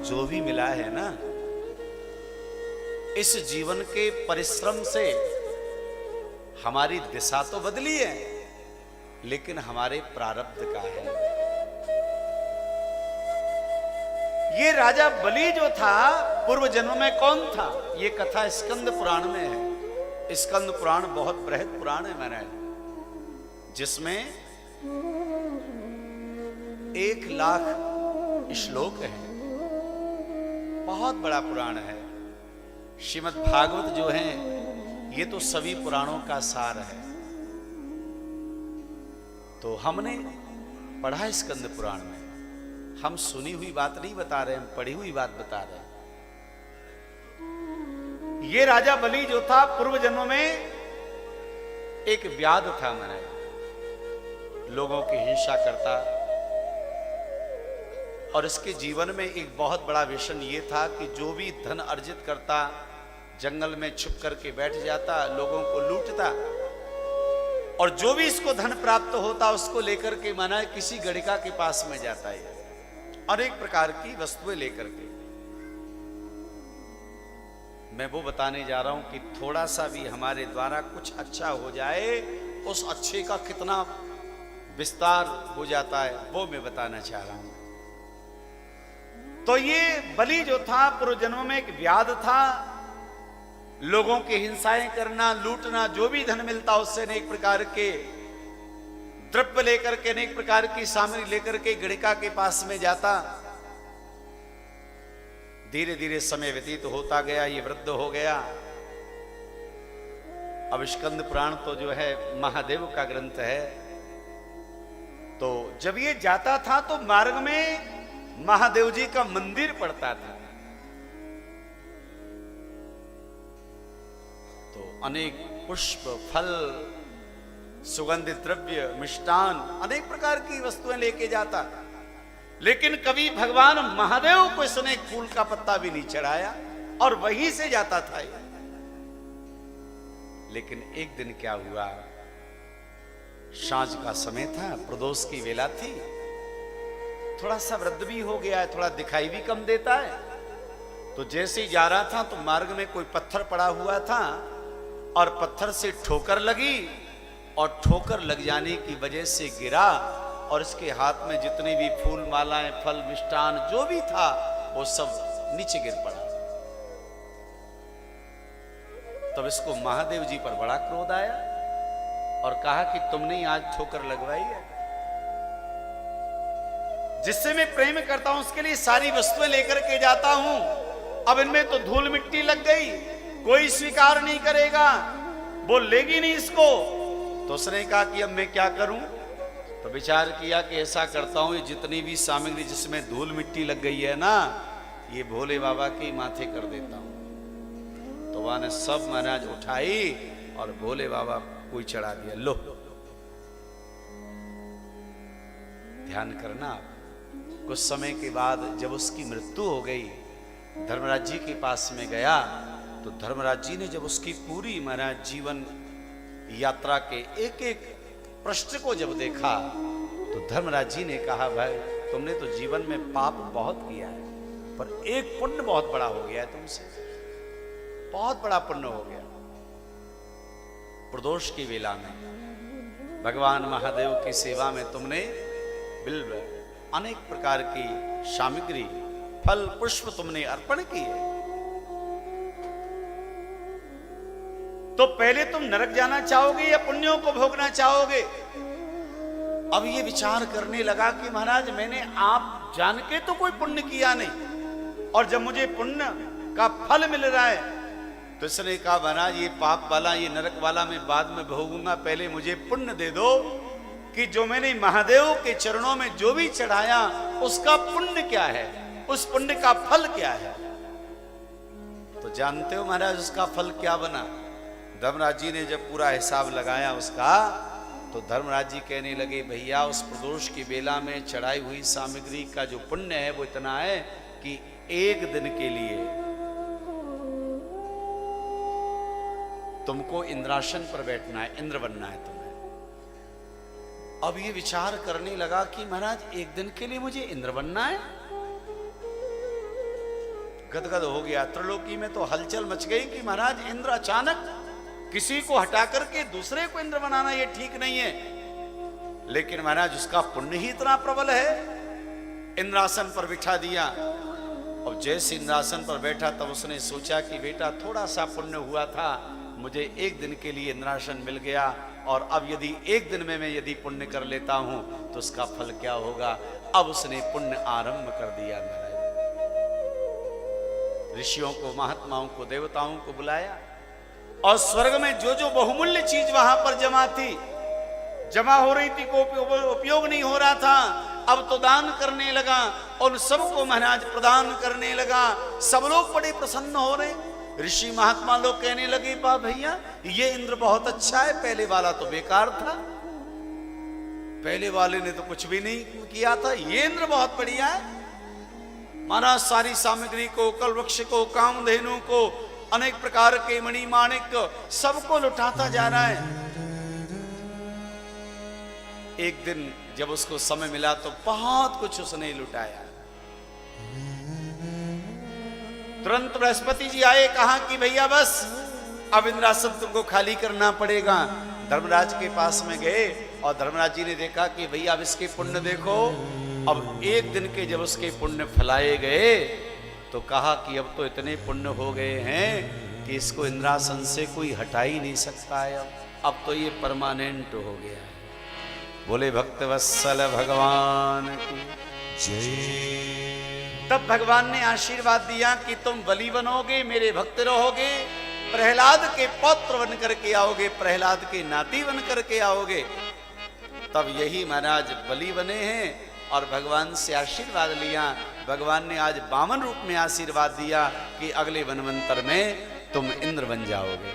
जो भी मिला है ना, इस जीवन के परिश्रम से हमारी दिशा तो बदली है, लेकिन हमारे प्रारब्ध का है। ये राजा बलि जो था पूर्व जन्म में कौन था, ये कथा स्कंद पुराण में है। स्कंद पुराण बहुत बृहद पुराण है महाराज, जिसमें 1,00,000 श्लोक हैं। बहुत बड़ा पुराण है। श्रीमद् भागवत जो है ये तो सभी पुराणों का सार है। तो हमने पढ़ा स्कंद पुराण में, हम सुनी हुई बात नहीं बता रहे, हम पढ़ी हुई बात बता रहे हैं। ये राजा बलि जो था पूर्व जन्म में एक व्याध था महाराज, लोगों की हिंसा करता, और इसके जीवन में एक बहुत बड़ा व्यसन ये था कि जो भी धन अर्जित करता जंगल में छुप करके बैठ जाता, लोगों को लूटता, और जो भी इसको धन प्राप्त होता उसको लेकर के माना किसी गणिका के पास में जाता है, अनेक प्रकार की वस्तुएं लेकर के। मैं वो बताने जा रहा हूं कि थोड़ा सा भी हमारे द्वारा कुछ अच्छा हो जाए, उस अच्छे का कितना विस्तार हो जाता है, वो मैं बताना चाह रहा हूं। तो ये बलि जो था पूर्व जन्म में एक व्याध था, लोगों की हिंसाएं करना, लूटना, जो भी धन मिलता उससे अनेक प्रकार के द्रव्य लेकर के, अनेक प्रकार की सामग्री लेकर के गणिका के पास में जाता। धीरे धीरे समय व्यतीत होता गया, ये वृद्ध हो गया। अब स्कंद पुराण तो जो है महादेव का ग्रंथ है। तो जब ये जाता था तो मार्ग में महादेव जी का मंदिर पड़ता था। तो अनेक पुष्प, फल, सुगंधित द्रव्य, मिष्टान, अनेक प्रकार की वस्तुएं लेके जाता, लेकिन कभी भगवान महादेव को इसने एक फूल का पत्ता भी नहीं चढ़ाया, और वहीं से जाता था ये। लेकिन एक दिन क्या हुआ, सांझ का समय था, प्रदोष की वेला थी, थोड़ा सा वृद्ध भी हो गया है, थोड़ा दिखाई भी कम देता है। तो जैसे ही जा रहा था तो मार्ग में कोई पत्थर पड़ा हुआ था, और पत्थर से ठोकर लगी, और ठोकर लग जाने की वजह से गिरा, और इसके हाथ में जितने भी फूल, मालाएं, फल, मिष्टान जो भी था वो सब नीचे गिर पड़ा। तब इसको महादेव जी पर बड़ा क्रोध आया और कहा कि तुमने ही आज ठोकर लगवाई है। जिससे मैं प्रेम करता हूं उसके लिए सारी वस्तुएं लेकर के जाता हूं, अब इनमें तो धूल मिट्टी लग गई, कोई स्वीकार नहीं करेगा, वो लेगी नहीं इसको। तो उसने कहा कि अब मैं क्या करूं? तो विचार किया कि ऐसा करता हूं, ये जितनी भी सामग्री जिसमें धूल मिट्टी लग गई है ना, ये भोले बाबा के माथे कर देता हूं। तो वहां ने सब महाराज उठाई और भोले बाबा को चढ़ा दिया। लो, ध्यान करना। कुछ समय के बाद जब उसकी मृत्यु हो गई, धर्मराज जी के पास में गया, तो धर्मराज जी ने जब उसकी पूरी महाराज जीवन यात्रा के एक एक पृष्ठ को जब देखा, तो धर्मराज जी ने कहा, भाई तुमने तो जीवन में पाप बहुत किया है, पर एक पुण्य बहुत बड़ा हो गया है तुमसे, बहुत बड़ा पुण्य हो गया। प्रदोष की वेला में भगवान महादेव की सेवा में तुमने बिल्व, अनेक प्रकार की सामग्री, फल, पुष्प तुमने अर्पण किए। तो पहले तुम नरक जाना चाहोगे या पुण्यों को भोगना चाहोगे? अब ये विचार करने लगा कि महाराज मैंने आप जान के तो कोई पुण्य किया नहीं, और जब मुझे पुण्य का फल मिल रहा है, तो इसने कहा महाराज ये पाप वाला, ये नरक वाला मैं बाद में भोगूंगा, पहले मुझे पुण्य दे दो कि जो मैंने महादेव के चरणों में जो भी चढ़ाया उसका पुण्य क्या है, उस पुण्य का फल क्या है। तो जानते हो महाराज उसका फल क्या बना? धर्मराज जी ने जब पूरा हिसाब लगाया उसका, तो धर्मराज जी कहने लगे, भैया उस प्रदोष की बेला में चढ़ाई हुई सामग्री का जो पुण्य है वो इतना है कि एक दिन के लिए तुमको इंद्रासन पर बैठना है, इंद्र बनना है तुम्हें। अब ये विचार करने लगा कि महाराज एक दिन के लिए मुझे इंद्र बनना है, गदगद हो गया। त्रिलोकी में तो हलचल मच गई कि महाराज इंद्र अचानक किसी को हटा करके दूसरे को इंद्र बनाना ये ठीक नहीं है। लेकिन महाराज उसका पुण्य ही इतना प्रबल है, इंद्रासन पर बिठा दिया। और जैसे इंद्रासन पर बैठा तब उसने सोचा कि बेटा थोड़ा सा पुण्य हुआ था, मुझे एक दिन के लिए इंद्रासन मिल गया, और अब यदि एक दिन में मैं यदि पुण्य कर लेता हूं तो उसका फल क्या होगा। अब उसने पुण्य आरंभ कर दिया। महाराज ऋषियों को, महात्माओं को, देवताओं को बुलाया, और स्वर्ग में जो जो बहुमूल्य चीज वहां पर जमा थी, जमा हो रही थी, को उपयोग नहीं हो रहा था, अब तो दान करने लगा, और सबको महाराज प्रदान करने लगा। सब लोग बड़े प्रसन्न हो रहे। ऋषि महात्मा लोग कहने लगे, बा भैया ये इंद्र बहुत अच्छा है, पहले वाला तो बेकार था, पहले वाले ने तो कुछ भी नहीं किया था, ये इंद्र बहुत बढ़िया है। महाराज सारी सामग्री को, कल वृक्ष को, कामधेनु को, अनेक प्रकार के मणि माणिक सबको लुटाता जा रहा है। एक दिन जब उसको समय मिला तो बहुत कुछ उसने लुटाया। तुरंत बृहस्पति जी आए, कहा कि भैया बस अब इंद्रासन तुमको खाली करना पड़ेगा। धर्मराज के पास में गए, और धर्मराज जी ने देखा कि भैया अब इसके पुण्य देखो। अब एक दिन के जब उसके पुण्य फैलाए गए तो कहा कि अब तो इतने पुण्य हो गए हैं कि इसको इंद्रासन से कोई हटा ही नहीं सकता है, अब तो ये परमानेंट हो गया है। बोले भक्तवत्सल भगवान की जय। तब भगवान ने आशीर्वाद दिया कि तुम बलि बनोगे, मेरे भक्त रहोगे, प्रहलाद के पौत्र बन करके आओगे, प्रहलाद के नाती बन करके आओगे। तब यही महाराज बलि बने हैं और भगवान से आशीर्वाद लिया। भगवान ने आज वामन रूप में आशीर्वाद दिया कि अगले वनवंतर में तुम इंद्र बन जाओगे।